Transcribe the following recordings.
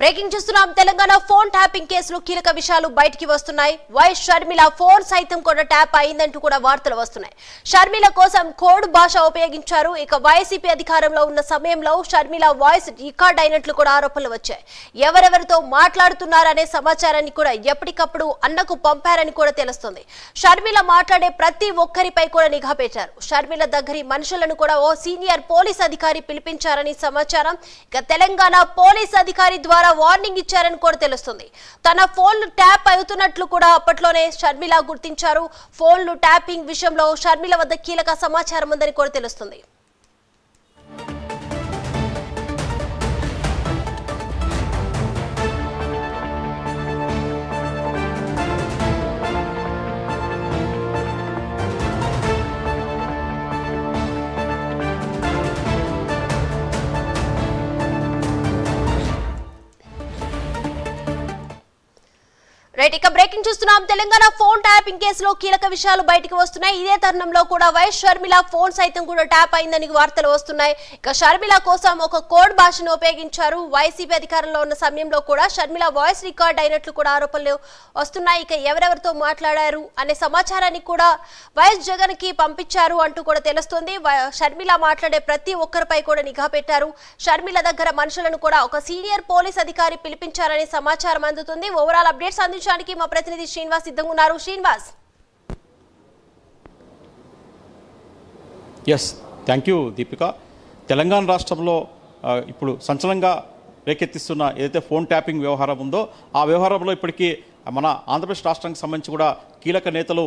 Breaking చూస్తున్నాం. Telangana phone tapping కేసులో కీలక విషయాలు బయటికి వస్తున్నాయి. వైఎస్ షర్మిల ఫోన్ సైతం కూడా ట్యాప్ అయిందంటూ కూడా వార్తలు వస్తున్నాయి. షర్మిల కోసం కోడ్ భాష ఉపయోగించారు. ఇక వైసీపీ అధికారంలో ఉన్న సమయంలో షర్మిల వాయిస్ రికార్డ్ అయినట్లు కూడా ఆరోపణలు వచ్చాయి. ఎవరెవరితో మాట్లాడుతున్నారనే సమాచారాన్ని కూడా ఎప్పటికప్పుడు అన్నకు పంపారని కూడా తెలుస్తుంది. షర్మిల మాట్లాడే ప్రతి ఒక్కరిపై కూడా నిఘా పెట్టారు. షర్మిల దగ్గరి మనుషులను కూడా ఓ సీనియర్ పోలీస్ అధికారి పిలిపించారని సమాచారం. ఇక తెలంగాణ పోలీస్ అధికారి ద్వారా వార్నింగ్ ఇచ్చారని కూడా తెలుస్తుంది. తన ఫోన్లు ట్యాప్ అవుతున్నట్లు కూడా అప్పట్లోనే షర్మిల గుర్తించారు. ఫోన్లు ట్యాపింగ్ విషయంలో షర్మిల వద్ద కీలక సమాచారం ఉందని కూడా తెలుస్తుంది. ఇక బ్రేకింగ్ చూస్తున్నాం. తెలంగాణ ఫోన్ ట్యాపింగ్ కేసులో కీలక విషయాలు బయటకు వస్తున్నాయి. ఇదే తరుణంలో కూడా వైఎస్ షర్మిల ఫోన్ సైతం కూడా ట్యాప్ అయిందని వార్తలు వస్తున్నాయి. ఇక షర్మిల కోసం ఒక కోడ్ భాషను ఉపయోగించారు. వైసీపీ అధికారంలో ఉన్న సమయంలో కూడా షర్మిల వాయిస్ రికార్డ్ అయినట్లు కూడా ఆరోపణలు వస్తున్నాయి. ఇక ఎవరెవరితో మాట్లాడారు అనే సమాచారాన్ని కూడా వైఎస్ జగన్ కి పంపించారు అంటూ కూడా తెలుస్తుంది. షర్మిల మాట్లాడే ప్రతి ఒక్కరిపై కూడా నిఘా పెట్టారు. షర్మిల దగ్గర మనుషులను కూడా ఒక సీనియర్ పోలీస్ అధికారి పిలిపించారనే సమాచారం అందుతుంది. ఓవరాల్ అప్డేట్స్ అందించడానికి మా ప్రతినిధి శ్రీనివాస్ సిద్ధంగా ఉన్నారు. Srinivas. Yes, thank you Deepika. Telangana రాష్ట్రంలో ఇప్పుడు సంచలనంగా రేకెత్తిస్తున్న ఏదైతే ఫోన్ ట్యాపింగ్ వ్యవహారం ఉందో ఆ వ్యవహారంలో ఇప్పటికీ మన ఆంధ్రప్రదేశ్ రాష్ట్రానికి సంబంధించి కూడా కీలక నేతలు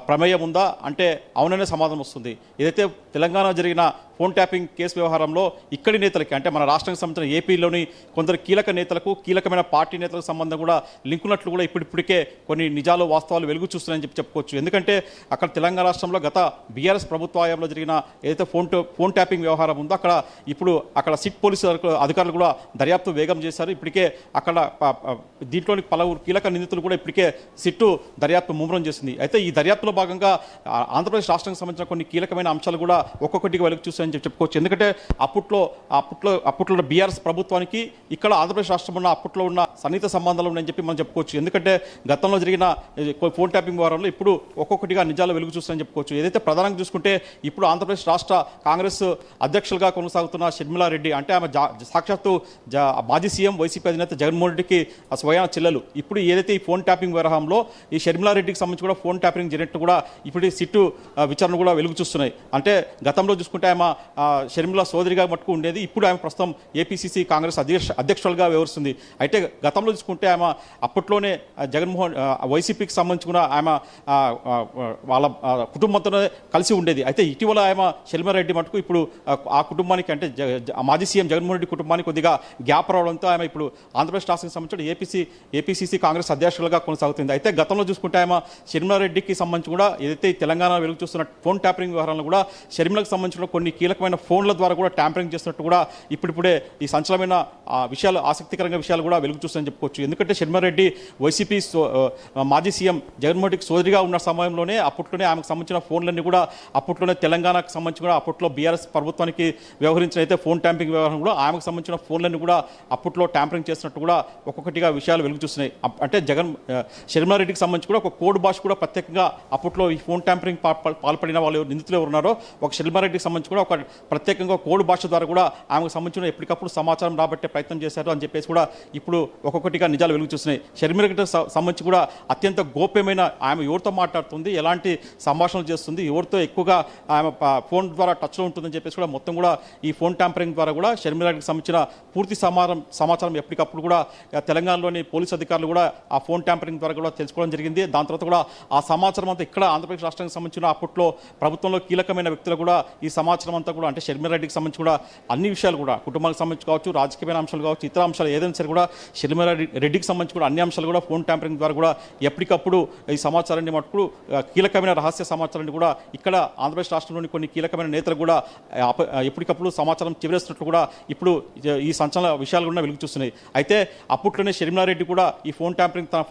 ప్రమేయం ఉందా అంటే అవుననే సమాధానం వస్తుంది. ఏదైతే తెలంగాణ జరిగిన ఫోన్ ట్యాపింగ్ కేసు వ్యవహారంలో ఇక్కడి నేతలకి అంటే మన రాష్ట్రానికి సంబంధించిన ఏపీలోని కొందరు కీలక నేతలకు కీలకమైన పార్టీ నేతలకు సంబంధం కూడా లింక్ ఉన్నట్లు కూడా ఇప్పటికే కొన్ని నిజాలు వాస్తవాలు వెలుగు చూస్తున్నాయని చెప్పుకోవచ్చు. ఎందుకంటే అక్కడ తెలంగాణ రాష్ట్రంలో గత బీఆర్ఎస్ ప్రభుత్వ హయాంలో జరిగిన ఏదైతే ఫోన్ ట్యాపింగ్ వ్యవహారం ఉందో అక్కడ సిట్ పోలీసు అధికారులు కూడా దర్యాప్తు వేగం చేశారు. ఇప్పటికే అక్కడ దీంట్లోని పలువురు కీలక నిందితులు కూడా ఇప్పటికే సిట్టు దర్యాప్తు ముమ్మరం చేసింది. అయితే ఈ దర్యాప్తులో భాగంగా ఆంధ్రప్రదేశ్ రాష్ట్రానికి సంబంధించిన కొన్ని కీలకమైన అంశాలు కూడా ఒక్కొక్కటిగా వెలుగు చూస్తాయని చెప్పుకోవచ్చు. ఎందుకంటే అప్పట్లో బీఆర్ఎస్ ప్రభుత్వానికి ఇక్కడ ఆంధ్రప్రదేశ్ రాష్ట్రంలో అప్పట్లో ఉన్న సన్నిహిత సంబంధాలు ఉన్నాయని చెప్పి మనం చెప్పుకోవచ్చు. ఎందుకంటే గతంలో జరిగిన ఫోన్ ట్యాపింగ్ వ్యవహారంలో ఇప్పుడు ఒక్కొక్కటిగా నిజాలు వెలుగు చూస్తాయని చెప్పుకోవచ్చు. ఏదైతే ప్రధానంగా చూసుకుంటే ఇప్పుడు ఆంధ్రప్రదేశ్ రాష్ట్ర కాంగ్రెస్ అధ్యక్షులుగా కొనసాగుతున్న షర్మిల రెడ్డి అంటే ఆమె సాక్షాత్తు మాజీ సీఎం వైసీపీ అధినేత జగన్మోహన్ రెడ్డికి స్వయాన చెల్లెలు. ఇప్పుడు ఏదైతే ఈ ఫోన్ ట్యాపింగ్ వ్యవహారంలో ఈ షర్మిల రెడ్డికి సంబంధించి కూడా ఫోన్ ట్యాపింగ్ జరిగినట్టు కూడా ఇప్పుడు సిట్టు విచారణ కూడా వెలుగు చూస్తున్నాయి. అంటే గతంలో చూసుకుంటే ఆమె షర్మిల సోదరిగా మట్టుకు ఉండేది. ఇప్పుడు ఆమె ప్రస్తుతం ఏపీసీసీ కాంగ్రెస్ అధ్యక్షులుగా వ్యవహరిస్తుంది. అయితే గతంలో చూసుకుంటే ఆమె అప్పట్లోనే వైసీపీకి సంబంధించి కూడా ఆమె వాళ్ళ కుటుంబంతోనే కలిసి ఉండేది. అయితే ఇటీవల ఆమె షర్మిల రెడ్డి మట్టుకు ఇప్పుడు ఆ కుటుంబానికి అంటే మాజీ సీఎం జగన్మోహన్ రెడ్డి కుటుంబానికి కొద్దిగా గ్యాప్ రావడంతో ఆమె ఇప్పుడు ఆంధ్రప్రదేశ్ రాష్ట్రానికి సంబంధించిన ఏపీసీసీ కాంగ్రెస్ అధ్యక్షులుగా కొనసాగుతుంది. అయితే గతంలో చూసుకుంటే ఆమె షర్మిల రెడ్డికి సంబంధించి కూడా ఏదైతే తెలంగాణ వెలుగు చూస్తున్న ఫోన్ ట్యాపరింగ్ వ్యవహారంలో కూడా షర్మిలకు సంబంధించిన కొన్ని కీలకమైన ఫోన్ల ద్వారా కూడా ట్యాంపరింగ్ చేస్తున్నట్టు కూడా ఇప్పుడిప్పుడే ఈ సంచలనమైన విషయాలు ఆసక్తికరంగా విషయాలు కూడా వెలుగు చూస్తాయని చెప్పుకోవచ్చు. ఎందుకంటే షర్మిల రెడ్డి వైసీపీ మాజీ సీఎం జగన్మోహన్ రెడ్డికి సోదరిగా ఉన్న సమయంలోనే అప్పట్లోనే ఆమెకు సంబంధించిన ఫోన్లన్నీ కూడా అప్పట్లోనే తెలంగాణకు సంబంధించి కూడా అప్పట్లో బీఆర్ఎస్ ప్రభుత్వానికి వ్యవహరించిన అయితే ఫోన్ ట్యాంపింగ్ వ్యవహారం కూడా ఆమెకు సంబంధించిన ఫోన్లన్నీ కూడా అప్పట్లో ట్యాంపరింగ్ చేస్తున్నట్టు కూడా ఒక్కొక్కటిగా విషయాలు వెలుగు చూస్తున్నాయి. అంటే షర్మిల రెడ్డికి సంబంధించి కూడా ఒక కోడ్ భాష కూడా ప్రత్యేకంగా అప్పట్లో ఈ ఫోన్ ట్యాంపరింగ్ పాల్పడిన వాళ్ళు నిందితులు ఎవరు ఉన్నారో ఒక షర్మిల రెడ్డికి సంబంధించి కూడా ఒక ప్రత్యేకంగా కోడ్ భాష ద్వారా కూడా ఆమెకు సంబంధించిన ఎప్పటికప్పుడు సమాచారం రాబట్టే ప్రయత్నం చేశారు అని చెప్పేసి కూడా ఇప్పుడు ఒక్కొక్కటిగా నిజాలు వెలుగు చూస్తున్నాయి. షర్మిల రెడ్డికి సంబంధించి కూడా అత్యంత గోప్యమైన ఆమె ఎవరితో మాట్లాడుతుంది, ఎలాంటి సంభాషణలు చేస్తుంది, ఎవరితో ఎక్కువగా ఆమె ఫోన్ ద్వారా టచ్లో ఉంటుందని చెప్పేసి కూడా మొత్తం కూడా ఈ ఫోన్ ట్యాంపరింగ్ ద్వారా కూడా షర్మిల రెడ్డికి సంబంధించిన పూర్తి సమాచారం ఎప్పటికప్పుడు కూడా తెలంగాణలోని పోలీసు అధికారులు కూడా ఆ ఫోన్ ట్యాంపరింగ్ ద్వారా కూడా తెలుసుకోవడం జరిగింది. దాని తర్వాత కూడా ఆ సమాచారం అంతా ఇక్కడ ఆంధ్రప్రదేశ్ రాష్ట్రానికి సంబంధించిన అప్పట్లో ప్రభుత్వంలో కీలకమైన వ్యక్తులు కూడా ఈ సమాచారం అంతా కూడా అంటే షర్మిల రెడ్డికి సంబంధించి కూడా అన్ని విషయాలు కూడా కుటుంబానికి సంబంధించి కావచ్చు, రాజకీయమైన అంశాలు కావచ్చు, ఇతర అంశాలు ఏదైనా సరే కూడా షర్మిల రెడ్డికి సంబంధించి కూడా అన్ని అంశాలు కూడా ఫోన్ ట్యాంపరింగ్ ద్వారా కూడా ఎప్పటికప్పుడు ఈ సమాచారాన్ని మటుకు కీలకమైన రహస్య సమాచారాన్ని కూడా ఇక్కడ ఆంధ్రప్రదేశ్ రాష్ట్రంలోని కొన్ని కీలకమైన నేతలు కూడా ఎప్పటికప్పుడు సమాచారం చివరేస్తున్నట్లు కూడా ఇప్పుడు ఈ సంచలన విషయాలు కూడా వెలుగు చూస్తున్నాయి. అయితే అప్పట్లోనే షర్మిల రెడ్డి కూడా ఈ ఫోన్ ట్యాంపరింగ్ తన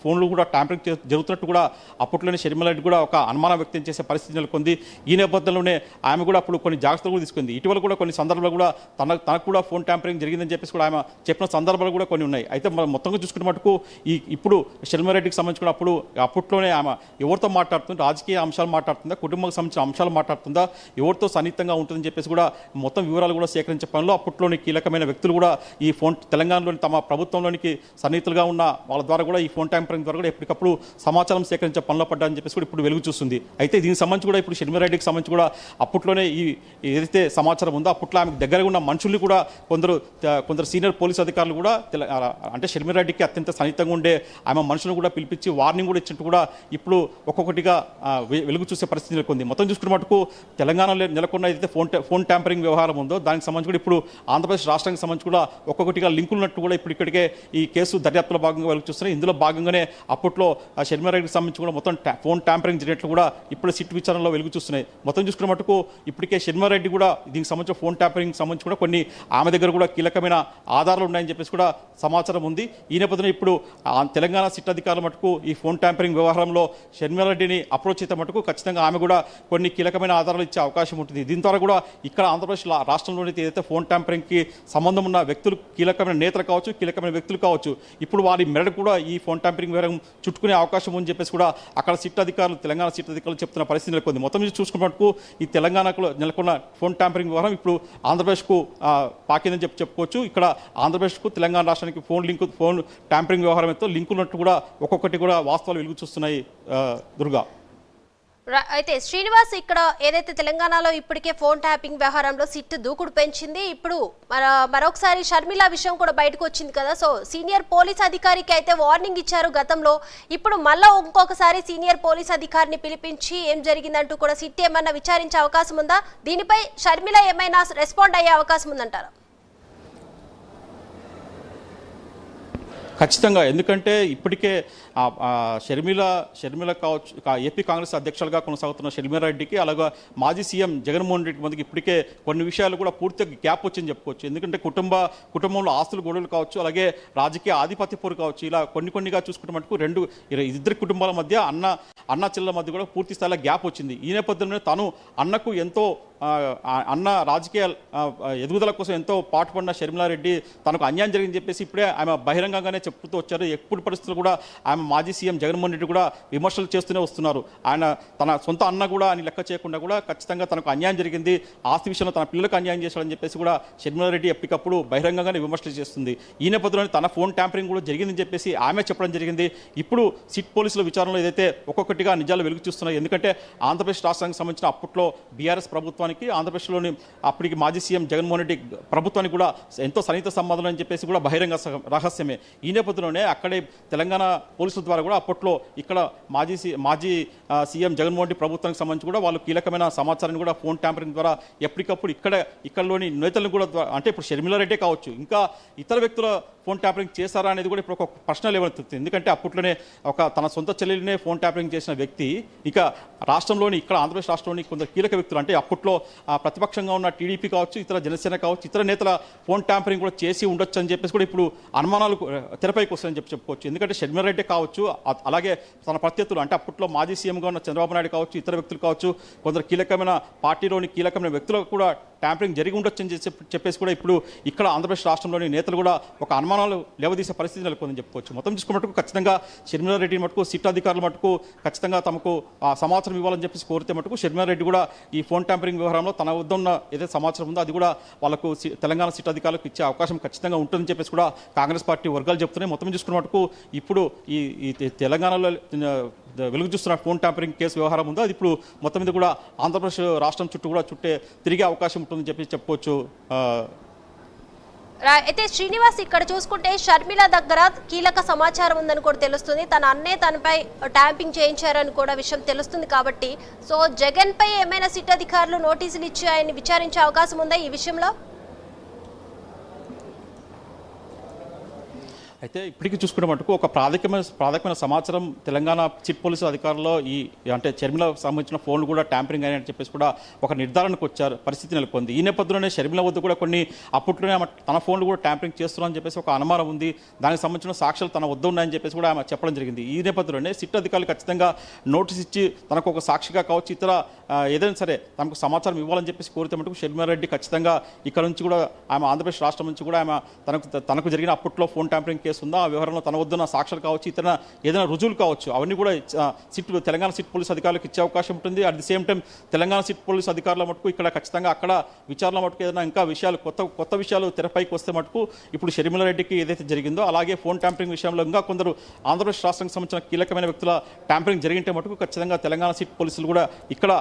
ఫోన్లు కూడా ట్యాంపరింగ్ జరుగుతున్నట్టు కూడా అప్పట్లోనే షర్మిల రెడ్డి కూడా ఒక అనుమానం వ్యక్తం చేసే పరిస్థితి నెలకొంది. ఈ నేపథ్యంలోనే ఆమె కూడా అప్పుడు కొన్ని జాగ్రత్తలు కూడా తీసుకుంది. ఇటీవల కూడా కొన్ని సందర్భాలు కూడా తనకు కూడా ఫోన్ ట్యాంపరింగ్ జరిగిందని చెప్పేసి కూడా ఆమె చెప్పిన సందర్భాలు కూడా కొన్ని ఉన్నాయి. అయితే మనం మొత్తంగా చూసుకునే మటుకు ఇప్పుడు షర్మిలారెడ్డికి సంబంధించి కూడా అప్పట్లోనే ఆమె ఎవరితో మాట్లాడుతుంది, రాజకీయ అంశాలు మాట్లాడుతుందా, కుటుంబానికి సంబంధించిన అంశాలు మాట్లాడుతుందా, ఎవరితో సన్నిహితంగా ఉంటుందని చెప్పేసి కూడా మొత్తం వివరాలు కూడా సేకరించే పనిలో అప్పట్లోని కీలకమైన వ్యక్తులు కూడా ఈ ఫోన్ తెలంగాణలోని తమ ప్రభుత్వంలోనికి సన్నిహితులుగా ఉన్న వాళ్ళ ద్వారా కూడా ఈ ఫోన్ ట్యాంపరింగ్ ద్వారా కూడా ఎప్పటికప్పుడు సమాచారం సేకరించే పనిలో పడ్డారని చెప్పేసి కూడా ఇప్పుడు వెలుగు చూస్తుంది. అయితే దీనికి సంబంధించి కూడా ఇప్పుడు షర్మిలారెడ్డికి సంబంధించి కూడా అప్పట్లోనే ఈ ఏదైతే సమాచారం ఉందో అప్పట్లో ఆమెకు దగ్గరగా ఉన్న మనుషుల్ని కూడా కొందరు సీనియర్ పోలీస్ అధికారులు కూడా అంటే షర్మిలారెడ్డికి అత్యంత సన్నిహితంగా ఉండే ఆమె మనుషులను కూడా పిలిపించి వార్నింగ్ కూడా ఇచ్చినట్టు కూడా ఇప్పుడు ఒక్కొక్కటిగా వెలుగు చూసే పరిస్థితి నెలకొంది. మొత్తం చూసుకున్న మటుకు తెలంగాణలో నెలకొన్న ఏదైతే ఫోన్ ట్యాంపరింగ్ వ్యవహారం ఉందో దానికి సంబంధించి కూడా ఇప్పుడు ఆంధ్రప్రదేశ్ రాష్ట్రానికి సంబంధించి కూడా ఒక్కొక్కటిగా లింకులున్నట్టు కూడా ఇప్పుడు ఇక్కడికే ఈ కేసు దర్యాప్తులో భాగంగా వెలుగు చూస్తున్నాయి. ఇందులో భాగంగానే అప్పట్లో షర్మిలారెడ్డికి సంబంధించి కూడా మొత్తం ఫోన్ ట్యాంపరింగ్ జరిగినట్లు కూడా ఇప్పుడు సిట్ విచారణలో వెలుగు చూస్తున్నాయి. మొత్తం చూసుకున్న మటుకు ఇప్పటికే షర్మిలారెడ్డి కూడా దీనికి సంబంధించిన ఫోన్ ట్యాంపరింగ్ సంబంధించి కూడా కొన్ని ఆమె దగ్గర కూడా కీలకమైన ఆధారాలు ఉన్నాయని చెప్పేసి కూడా సమాచారం ఉంది. ఈ నేపథ్యంలో ఇప్పుడు తెలంగాణ సిట్ అధికారుల మటుకు ఈ ఫోన్ ట్యాంపరింగ్ వ్యవహారంలో షర్మిలారెడ్డిని అప్రోచ్ అయితే మటుకు ఖచ్చితంగా ఆమె కూడా కొన్ని కీలకమైన ఆధారాలు ఇచ్చే అవకాశం ఉంటుంది. దీని ద్వారా కూడా ఇక్కడ ఆంధ్రప్రదేశ్ రాష్ట్రంలోని ఏదైతే ఫోన్ ట్యాంపరింగ్కి సంబంధం ఉన్న వ్యక్తులు, కీలకమైన నేతలు కావచ్చు, కీలకమైన వ్యక్తులు కావచ్చు, ఇప్పుడు వారి మెడకు కూడా ఈ ఫోన్ ట్యాంపరింగ్ వ్యవహారం చుట్టుకునే అవకాశం ఉందని చెప్పేసి కూడా అక్కడ సిట్ అధికారులు, తెలంగాణ సిట్ అధికారులు చెప్తున్న పరిస్థితి నెలకొంది. మొత్తం మీద చూసుకున్నట్టు ఈ తెలంగాణకు నెలకొన్న ఫోన్ ట్యాంపరింగ్ వ్యవహారం ఇప్పుడు ఆంధ్రప్రదేశ్కు పాకిందని చెప్పుకోవచ్చు. ఇక్కడ ఆంధ్రప్రదేశ్కు తెలంగాణ రాష్ట్రానికి ఫోన్ ట్యాంపరింగ్ వ్యవహారం ఎంతో లింక్ ఉన్నట్టు కూడా ఒక్కొక్కటి కూడా వాస్తవాలు వెలుగు చూస్తున్నాయి. దుర్గా, అయితే శ్రీనివాస్, ఇక్కడ ఏదైతే తెలంగాణలో ఇప్పటికే ఫోన్ ట్యాపింగ్ వ్యవహారంలో సిట్ దూకుడు పెంచింది, ఇప్పుడు మరొకసారి షర్మిల విషయం కూడా బయటకు వచ్చింది కదా. సో సీనియర్ పోలీస్ అధికారికి అయితే వార్నింగ్ ఇచ్చారు గతంలో, ఇప్పుడు మళ్ళా ఇంకొకసారి సీనియర్ పోలీస్ అధికారిని పిలిపించి ఏం జరిగిందంటూ కూడా సిట్ ఏమన్నా విచారించే అవకాశం ఉందా? దీనిపై షర్మిల ఏమైనా రెస్పాండ్ అయ్యే అవకాశం ఉందంటారా? ఖచ్చితంగా, ఎందుకంటే ఇప్పటికే షర్మిల కావచ్చు, ఏపీ కాంగ్రెస్ అధ్యక్షులుగా కొనసాగుతున్న షర్మిలారెడ్డికి, అలాగే మాజీ సీఎం జగన్మోహన్ రెడ్డి మధ్యకి ఇప్పటికే కొన్ని విషయాలు కూడా పూర్తిగా గ్యాప్ వచ్చిందని చెప్పుకోవచ్చు. ఎందుకంటే కుటుంబంలో ఆస్తులు గొడవలు కావచ్చు, అలాగే రాజకీయ ఆధిపత్య పోరు కావచ్చు, ఇలా కొన్నిగా చూసుకుంటే మటుకు ఇద్దరు కుటుంబాల మధ్య అన్న చెల్లెల మధ్య కూడా పూర్తి స్థాయిలో గ్యాప్ వచ్చింది. ఈ నేపథ్యంలో తను అన్నకు ఎంతో అన్న రాజకీయ ఎదుగుదల కోసం ఎంతో పాటుపడిన షర్మిలారెడ్డి తనకు అన్యాయం జరిగిందని చెప్పేసి ఇప్పుడే ఆమె బహిరంగంగానే చెప్తూ వచ్చారు. ఎప్పుడు పరిస్థితులు కూడా ఆమె మాజీ సీఎం జగన్మోహన్ రెడ్డి కూడా విమర్శలు చేస్తూనే వస్తున్నారు. ఆయన తన సొంత అన్న కూడా అని లెక్క చేయకుండా కూడా ఖచ్చితంగా తనకు అన్యాయం జరిగింది, ఆస్తి విషయంలో తన పిల్లలకు అన్యాయం చేశాడని చెప్పేసి కూడా షర్మిలారెడ్డి ఎప్పటికప్పుడు బహిరంగంగానే విమర్శలు చేస్తుంది. ఈ నేపథ్యంలో తన ఫోన్ ట్యాంపరింగ్ కూడా జరిగిందని చెప్పేసి ఆమె చెప్పడం జరిగింది. ఇప్పుడు సిట్ పోలీసుల విచారణలో ఏదైతే ఒక్కొక్కటిగా నిజాలు వెలుగు చూస్తున్నాయి. ఎందుకంటే ఆంధ్రప్రదేశ్ రాష్ట్రానికి సంబంధించిన అప్పట్లో బీఆర్ఎస్ ప్రభుత్వానికి, ఆంధ్రప్రదేశ్లోని అప్పటికి మాజీ సీఎం జగన్మోహన్ రెడ్డి ప్రభుత్వానికి కూడా ఎంతో సన్నిహిత సంబంధం అని చెప్పేసి కూడా బహిరంగ రహస్యమే. ఈ నేపథ్యంలోనే అక్కడే తెలంగాణ పోలీసుల ద్వారా కూడా అప్పట్లో ఇక్కడ మాజీ సీఎం జగన్మోహన్ రెడ్డి ప్రభుత్వానికి సంబంధించి కూడా వాళ్ళు కీలకమైన సమాచారాన్ని కూడా ఫోన్ ట్యాంపరింగ్ ద్వారా ఎప్పటికప్పుడు ఇక్కడలోని నేతలను కూడా, అంటే ఇప్పుడు షర్మిలారెడ్డి కావచ్చు, ఇంకా ఇతర వ్యక్తుల ఫోన్ ట్యాంపరింగ్ చేశారా అనేది కూడా ఇప్పుడు ఒక ప్రశ్న లేవనెత్తుతుంది. ఎందుకంటే అప్పట్లోనే తన సొంత చెల్లెలినే ఫోన్ ట్యాంపరింగ్ చేసిన వ్యక్తి ఇక రాష్ట్రంలోని, ఇక్కడ ఆంధ్రప్రదేశ్ రాష్ట్రంలోని కొందరు కీలక వ్యక్తులు, అంటే అప్పట్లో ప్రతిపక్షంగా ఉన్న టీడీపీ కావచ్చు, ఇతర జనసేన కావచ్చు, ఇతర నేతల ఫోన్ ట్యాంపరింగ్ కూడా చేసి ఉండొచ్చు అని చెప్పేసి కూడా ఇప్పుడు అనుమానాలు తెరపైకి వస్తాయని చెప్పుకోవచ్చు. ఎందుకంటే షర్మిలారెడ్డి కావచ్చు, అలాగే తన ప్రత్యర్థులు, అంటే అప్పట్లో మాజీ సీఎంగా ఉన్న చంద్రబాబు నాయుడు కావచ్చు, ఇతర వ్యక్తులు కావచ్చు, కొందరు కీలకమైన పార్టీలోని కీలకమైన వ్యక్తులకు కూడా ట్యాంపరింగ్ జరిగి ఉండొచ్చు అని చెప్పేసి కూడా ఇప్పుడు ఇక్కడ ఆంధ్రప్రదేశ్ రాష్ట్రంలోని నేతలు కూడా ఒక అనుమానాలు లేవదీసే పరిస్థితి నెలకొందని చెప్పుకోవచ్చు. మొత్తం చూసుకున్నట్టు ఖచ్చితంగా షర్మిలారెడ్డి మటుకు సిట్ అధికారుల మటుకు ఖచ్చితంగా తమకు సమాచారం ఇవ్వాలని చెప్పేసి కోరితే మటుకు షర్మిలారెడ్డి కూడా ఈ ఫోన్ ట్యాంపరింగ్ వ్యవహారంలో తన వద్ద ఉన్న ఏదైతే సమాచారం ఉందో అది కూడా వాళ్ళకు తెలంగాణ సిట్ అధికారులకు ఇచ్చే అవకాశం ఖచ్చితంగా ఉంటుందని చెప్పేసి కూడా కాంగ్రెస్ పార్టీ వర్గాలు చెప్తున్నాయి. మొత్తం చూసుకున్న మటుకు ఇప్పుడు ఈ తెలంగాణలో వెలుగు చూస్తున్న ఫోన్ ట్యాంపరింగ్ కేసు వ్యవహారం ఉందో అది ఇప్పుడు మొత్తం మీద కూడా ఆంధ్రప్రదేశ్ రాష్ట్రం చుట్టూ కూడా తిరిగే అవకాశం ఉంటుందని చెప్పొచ్చు. అయితే శ్రీనివాస్, ఇక్కడ చూసుకుంటే షర్మిల దగ్గర కీలక సమాచారం ఉందని కూడా తెలుస్తుంది, తన అన్నే తనపై ట్యాంపింగ్ చేయించారని కూడా విషయం తెలుస్తుంది. కాబట్టి సో జగన్ పై ఏమైనా సిట్ అధికారులు నోటీసులు ఇచ్చి ఆయన్ని విచారించే అవకాశం ఉందా ఈ విషయంలో? అయితే ఇప్పటికీ చూసుకునే మటుకు ఒక ప్రాథమికమైన సమాచారం తెలంగాణ చిట్ పోలీసు అధికారులు ఈ అంటే షర్మిలకు సంబంధించిన ఫోన్లు కూడా ట్యాంపరింగ్ అని చెప్పేసి కూడా ఒక నిర్ధారణకు వచ్చారు, పరిస్థితి నెలకొంది. ఈ నేపథ్యంలోనే షర్మిల వద్ద కూడా కొన్ని అప్పట్లోనే ఆమె తన ఫోన్లు కూడా ట్యాంపరింగ్ చేస్తున్నారని చెప్పేసి ఒక అనుమానం ఉంది. దానికి సంబంధించిన సాక్ష్యాలు తన వద్ద ఉన్నాయని చెప్పేసి కూడా ఆమె చెప్పడం జరిగింది. ఈ నేపథ్యంలోనే సిట్ అధికారులు ఖచ్చితంగా నోటీస్ ఇచ్చి తనకు ఒక సాక్షిగా కావచ్చు, ఇతర ఏదైనా సరే తనకు సమాచారం ఇవ్వాలని చెప్పేసి కోరితే మటుకు షర్మిలారెడ్డి ఖచ్చితంగా ఇక్కడ నుంచి కూడా ఆమె ఆంధ్రప్రదేశ్ రాష్ట్రం నుంచి కూడా ఆమె తనకు జరిగిన అప్పట్లో ఫోన్ ట్యాంపరింగ్ కేసు ఉందా, ఆ వ్యవహారంలో తన వద్దున్న సాక్ష్యాలు కావచ్చు, ఇతర ఏదైనా రుజువులు కావచ్చు, అవన్నీ కూడా తెలంగాణ సిట్ పోలీసు అధికారులకు ఇచ్చే అవకాశం ఉంటుంది. At the same time Telangana SIT police అధికారుల మటుకు ఇక్కడ ఖచ్చితంగా అక్కడ విచారణ మటుకు ఏదైనా ఇంకా విషయాలు కొత్త విషయాలు తెరపైకి వస్తే మటుకు ఇప్పుడు షర్మిలారెడ్డికి ఏదైతే జరిగిందో అలాగే ఫోన్ ట్యాంపరింగ్ విషయంలో ఇంకా కొందరు ఆంధ్రప్రదేశ్ రాష్ట్రానికి సంబంధించిన కీలకమైన వ్యక్తుల ట్యాంపరింగ్ జరిగింటే మటుకు ఖచ్చితంగా తెలంగాణ సిట్ పోలీసులు కూడా ఇక్కడ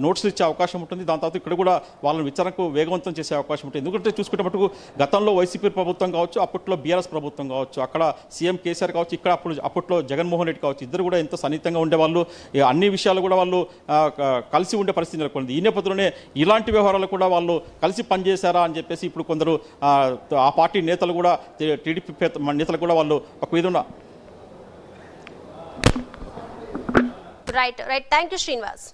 నోటీసులు ఇచ్చే అవకాశం ఉంటుంది. దాని తర్వాత ఇక్కడ కూడా వాళ్ళని విచారణకు వేగవంతం చేసే అవకాశం ఉంటుంది. ఎందుకంటే చూసుకుంటే మటుకు గతంలో వైసీపీ ప్రభుత్వం కావచ్చు, అప్పట్లో బీఆర్ఎస్ ప్రభుత్వం కావచ్చు, అక్కడ సీఎం కేసీఆర్ కావచ్చు, ఇక్కడ అప్పట్లో జగన్మోహన్ రెడ్డి కావచ్చు, ఇద్దరు కూడా ఎంతో సన్నిహితంగా ఉండేవాళ్ళు. అన్ని విషయాలు కూడా వాళ్ళు కలిసి ఉండే పరిస్థితి నెలకొంది. ఈ నేపథ్యంలోనే ఇలాంటి వ్యవహారాలు కూడా వాళ్ళు కలిసి పనిచేశారా అని చెప్పేసి ఇప్పుడు కొందరు ఆ పార్టీ నేతలు కూడా టీడీపీ నేతలు కూడా వాళ్ళు ఒక విధంగా రైట్ థ్యాంక్ యూ శ్రీనివాస్.